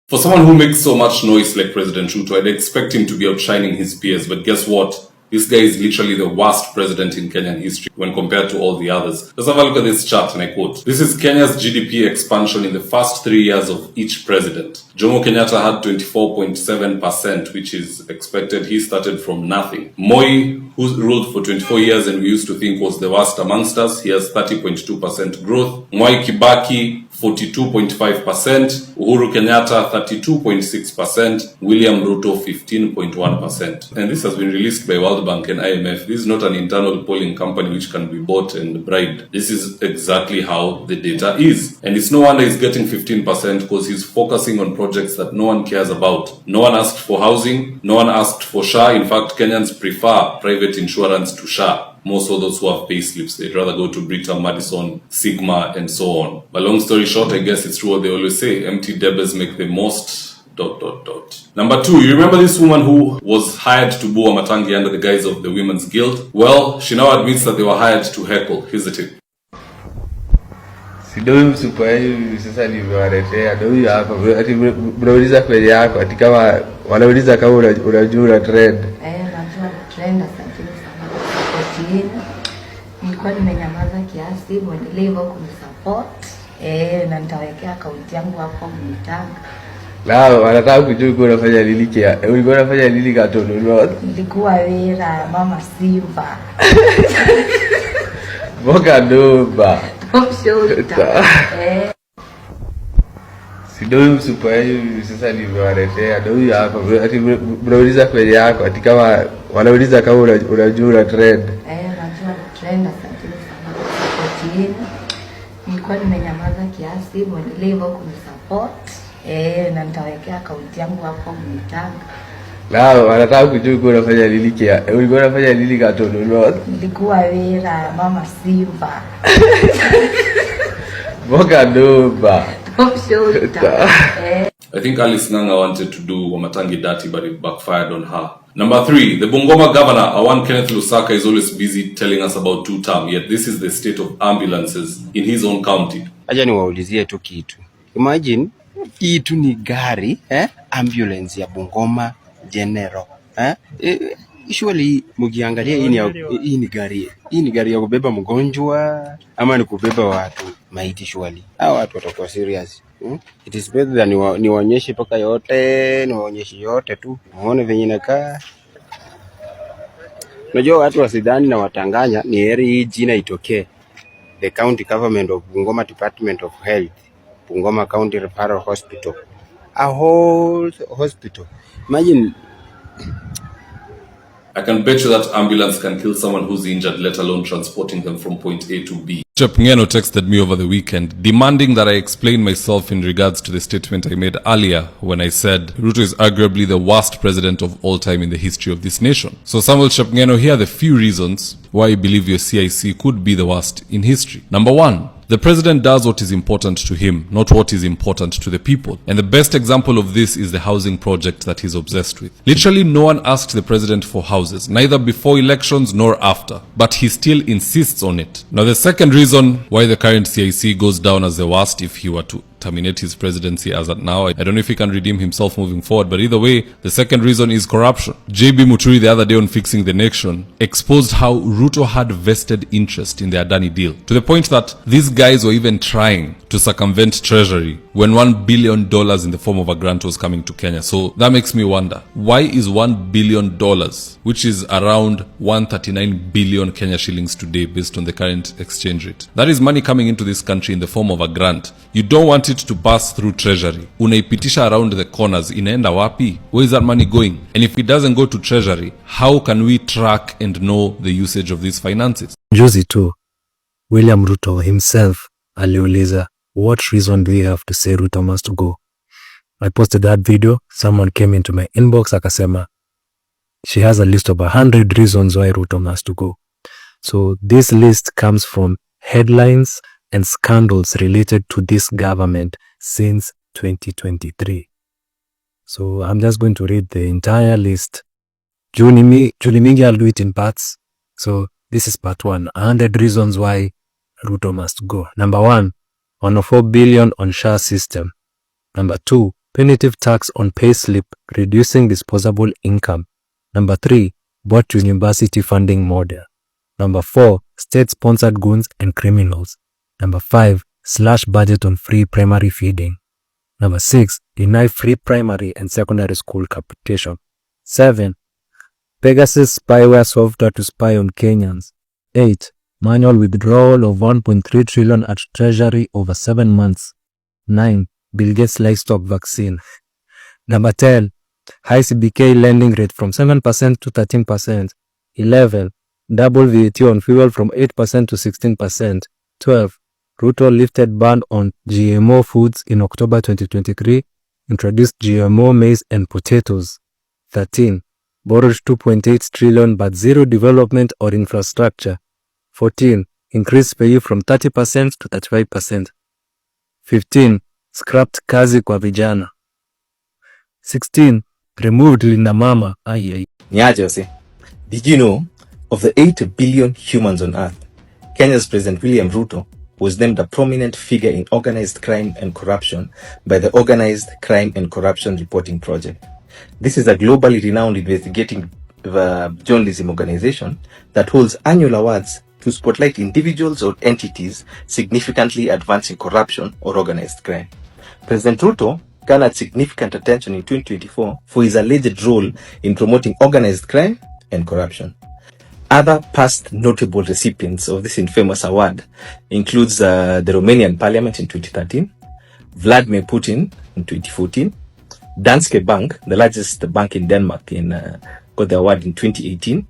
For someone who makes so much noise like President Ruto, I'd expect him to be outshining his peers. But guess what? This guy is literally the worst president in Kenyan history when compared to all the others. Let's have a look at this chart and I quote, "This is Kenya's GDP expansion in the first 3 years of each president. Jomo Kenyatta had 24.7%, which is expected. He started from nothing. Moi, who ruled for 24 years and we used to think was the worst amongst us, he has 30.2% growth. Mwai Kibaki, 42.5%, Uhuru Kenyatta 32.6%, William Ruto 15.1%. And this has been released by World Bank and IMF. This is not an internal polling company which can be bought and bribed. This is exactly how the data is. And it's no wonder he's getting 15% because he's focusing on projects that no one cares about. No one asked for housing, no one asked for SHA. In fact, Kenyans prefer private insurance to SHA. More so those who have pay slips. They'd rather go to Britam, Madison, Sigma, and so on. But long story short, I guess it's true what they always say. Empty debbers make the most... ... Number 2, you remember this woman who was hired to boo Wamatangi under the guise of the Women's Guild? Well, she now admits that they were hired to heckle. Here's the tip. Sidoi msupa hivi sasa nimewaletea ndio huyu hapa ati mnauliza kweli yako ati kama wanauliza kama unajua trend. Najua trend asante sana kwa chini. Nilikuwa nimenyamaza kiasi muendelee hivyo kunisupport. Na nitawekea account yangu hapo mtanga. Lao wanataka kujua uko unafanya nini kia. Ulikuwa unafanya nini Katono? Nilikuwa wera mama Simba. Boka doba. Sidoi msupa hivi sasa nimewaletea ndio huyu hapa ati mnauliza kweli yako ati kama wanauliza kama unajua trend. Najua trend asante sana kwa chini. Nilikuwa nimenyamaza kiasi muendelee hivyo kunisupport. Na nitawekea account yangu hapo mtanga. Lao wanataka kujua uko unafanya nini kia. Ulikuwa unafanya nini Katono? Nilikuwa wera mama Simba. Boka doba. I think Alice Nanga wanted to do Wamatangi dirty, but it backfired on her. Number 3, the Bungoma governor, Awan Kenneth Lusaka, is always busy telling us about two-term, yet this is the state of ambulances in his own county. Acha niwaulizie tu kitu. Imagine kitu ni gari, ambulance ya Bungoma General. Usually mukiangalia hii ni gari ya kubeba mgonjwa ama ni kubeba watu maiti surely. Hao watu watakuwa serious. It is better than niwaonyeshe paka yote, niwaonyeshe yote tu. Muone venye inakaa. Unajua watu wasidhani na watanganya ni heri hii jina itokee. The County Government of Bungoma Department of Health, Bungoma County Referral Hospital. A whole hospital. Imagine. I can bet you that ambulance can kill someone who's injured, let alone transporting them from point A to B. Ngeno texted me over the weekend demanding that I explain myself in regards to the statement I made earlier when I said Ruto is arguably the worst president of all time in the history of this nation. So Samuel Ngeno, here are the few reasons why I believe your CIC could be the worst in history. Number 1, the president does what is important to him, not what is important to the people. And the best example of this is the housing project that he's obsessed with. Literally no one asked the president for houses, neither before elections nor after, but he still insists on it. Now the second reason why the current CIC goes down as the worst if he were to terminate his presidency as at now. I don't know if he can redeem himself moving forward, but either way, the second reason is corruption. JB Muturi the other day on Fixing the Nation exposed how Ruto had vested interest in the Adani deal, to the point that these guys were even trying to circumvent Treasury when $1 billion in the form of a grant was coming to Kenya. So that makes me wonder, why is $1 billion, which is around 139 billion Kenya shillings today based on the current exchange rate, that is money coming into this country in the form of a grant. You don't want it to pass through Treasury. Unaipitisha around the corners, inaenda wapi? Where is that money going? And if it doesn't go to Treasury, how can we track and know the usage of these finances? Juzi tu, William Ruto himself aliuliza, what reason do we have to say Ruto must go? I posted that video, someone came into my inbox akasema, she has a list of 100 reasons why Ruto must go. So this list comes from headlines and scandals related to this government since 2023. So I'm just going to read the entire list. Juni mingi I'll do it in parts. So this is part 1, 100 reasons why Ruto must go. Number 1, 104 billion on SHA system. Number 2, punitive tax on payslip, reducing disposable income. Number 3, bot university funding model. Number 4, state-sponsored goons and criminals. Number 5, slash budget on free primary feeding. Number 6, deny free primary and secondary school capitation. 7, Pegasus spyware software to spy on Kenyans. 8, manual withdrawal of 1.3 trillion at Treasury over 7 months. 9, Bill Gates livestock vaccine. Number 10, high CBK lending rate from 7% to 13%. 11, double VAT on fuel from 8% to 16%. 12, Ruto lifted ban on GMO foods in October 2023, introduced GMO maize and potatoes. 13, borrowed 2.8 trillion but zero development or infrastructure. 14, increased pay from 30% to 35%. 15, scrapped kazi kwa vijana. 16, removed Linda Mama. Jose, did you know of the 8 billion humans on earth, Kenya's President William Ruto was named a prominent figure in organized crime and corruption by the Organized Crime and Corruption Reporting Project. This is a globally renowned investigative journalism organization that holds annual awards to spotlight individuals or entities significantly advancing corruption or organized crime. President Ruto garnered significant attention in 2024 for his alleged role in promoting organized crime and corruption. Other past notable recipients of this infamous award includes the Romanian Parliament in 2013, Vladimir Putin in 2014, Danske Bank, the largest bank in Denmark, got the award in 2018,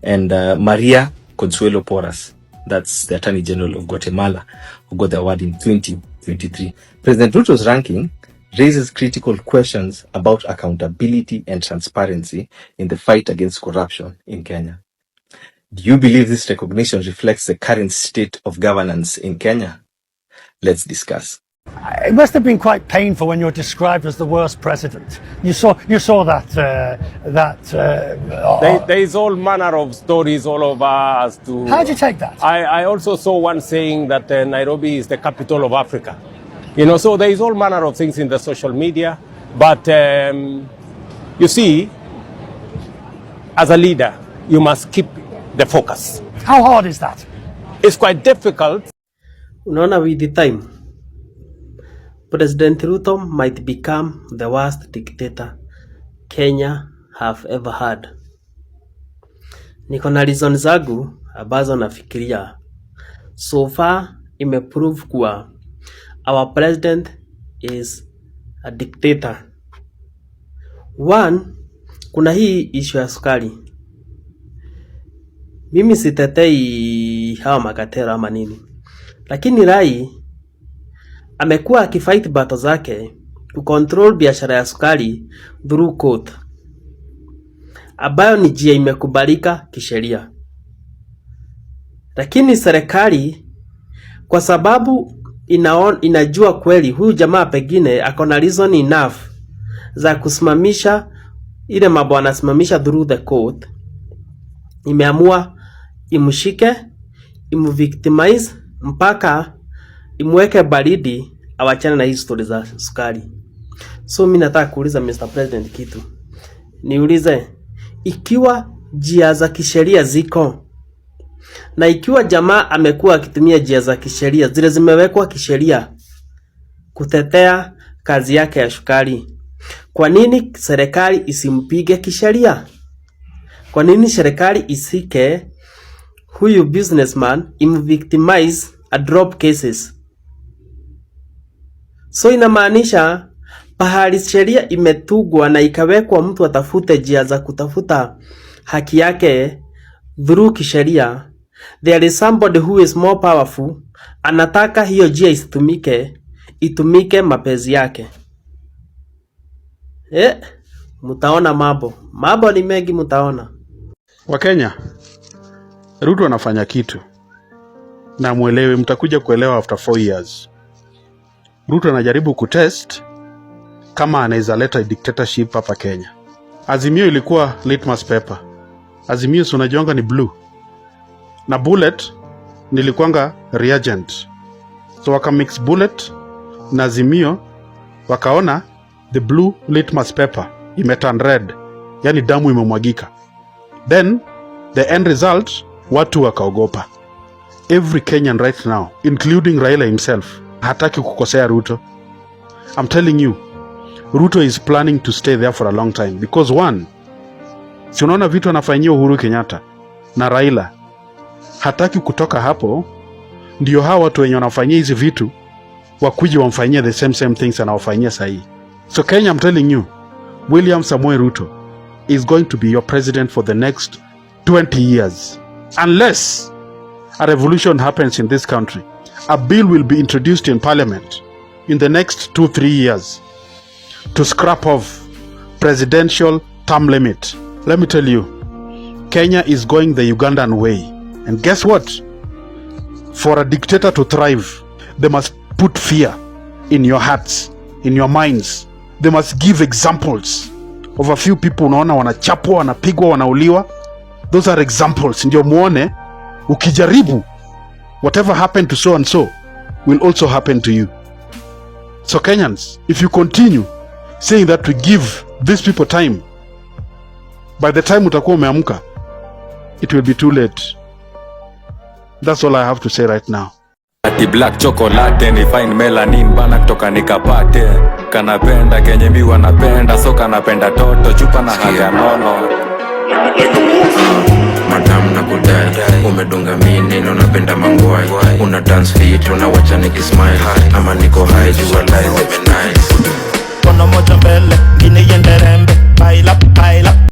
and Maria Consuelo Porras, that's the Attorney General of Guatemala, who got the award in 2023. President Ruto's ranking raises critical questions about accountability and transparency in the fight against corruption in Kenya. Do you believe this recognition reflects the current state of governance in Kenya? Let's discuss. It must have been quite painful when you're described as the worst president. You saw that. There is all manner of stories all over as to. How did you take that? I also saw one saying that Nairobi is the capital of Africa. So there is all manner of things in the social media. But you see, as a leader, you must keep the focus. How hard is that? It's quite difficult. Unaona, with the time, President Ruto might become the worst dictator Kenya have ever had. Niko na reason zangu ambazo nafikiria. So far imeprove kuwa our president is a dictator. One, kuna hii issue ya sukari. Mimi sitetei hawa makatera ama nini, lakini Rai amekuwa akifight battle zake to control biashara ya sukari through court, ambayo ni njia imekubalika kisheria. Lakini serikali kwa sababu inajua kweli huyu jamaa pengine akona reason enough za kusimamisha ile mambo anasimamisha through the court, imeamua imshike, imvictimize mpaka imweke baridi awachane na hizo story za sukari. So mimi nataka kuuliza Mr. President kitu. Niulize, ikiwa njia za kisheria ziko na ikiwa jamaa amekuwa akitumia njia za kisheria zile zimewekwa kisheria kutetea kazi yake ya sukari, kwa nini serikali isimpige kisheria? Kwa nini serikali isike huyu businessman imvictimize a drop cases? So inamaanisha pahali sheria imetugwa na ikawekwa mtu atafute njia za kutafuta haki yake through kisheria, there is somebody who is more powerful, anataka hiyo njia itumike mapezi yake. Mutaona mambo ni mengi mutaona. Wakenya, Ruto anafanya kitu na muelewe, mtakuja kuelewa after 4 years. Ruto anajaribu kutest kama anaweza leta dictatorship hapa Kenya. Azimio ilikuwa litmus paper. Azimio unajonga ni blue na bullet nilikuanga reagent. So waka mix bullet na Azimio, wakaona the blue litmus paper imeturn red, yani damu imemwagika. Then the end result, watu wakaogopa. Every Kenyan right now, including Raila himself, hataki kukosea Ruto. I'm telling you, Ruto is planning to stay there for a long time because one, si unaona vitu anafanyia Uhuru Kenyatta na Raila, hataki kutoka hapo ndio hawa watu wenye wanafanyia hizi vitu wakuje wamfanyia the same things anawafanyia sahi. So Kenya, I'm telling you, William Samoei Ruto is going to be your president for the next 20 years. Unless a revolution happens in this country, a bill will be introduced in parliament in the next 2-3 years to scrap off presidential term limit. Let me tell you, Kenya is going the Ugandan way. And guess what? For a dictator to thrive, they must put fear in your hearts, in your minds. They must give examples of a few people unaona wanachapwa, wanapigwa, wanauliwa. Those are examples. Ndio muone, ukijaribu, whatever happened to so and so will also happen to you. So Kenyans, if you continue saying that we give these people time, by the time utakuwa umeamka, it will be too late. That's all I have to say right now. Ati black chocolate ni fine melanin bana kutoka nikapate. Kanapenda kenye mi wanapenda, so kanapenda toto chupa na haga nono. Madam na kudai, umedunga mini na unapenda mangwai. Una dance fit, unawacha nikismile. Ama niko high, you are nice, nice. Kono moja mbele, gine yenderembe, baila, baila.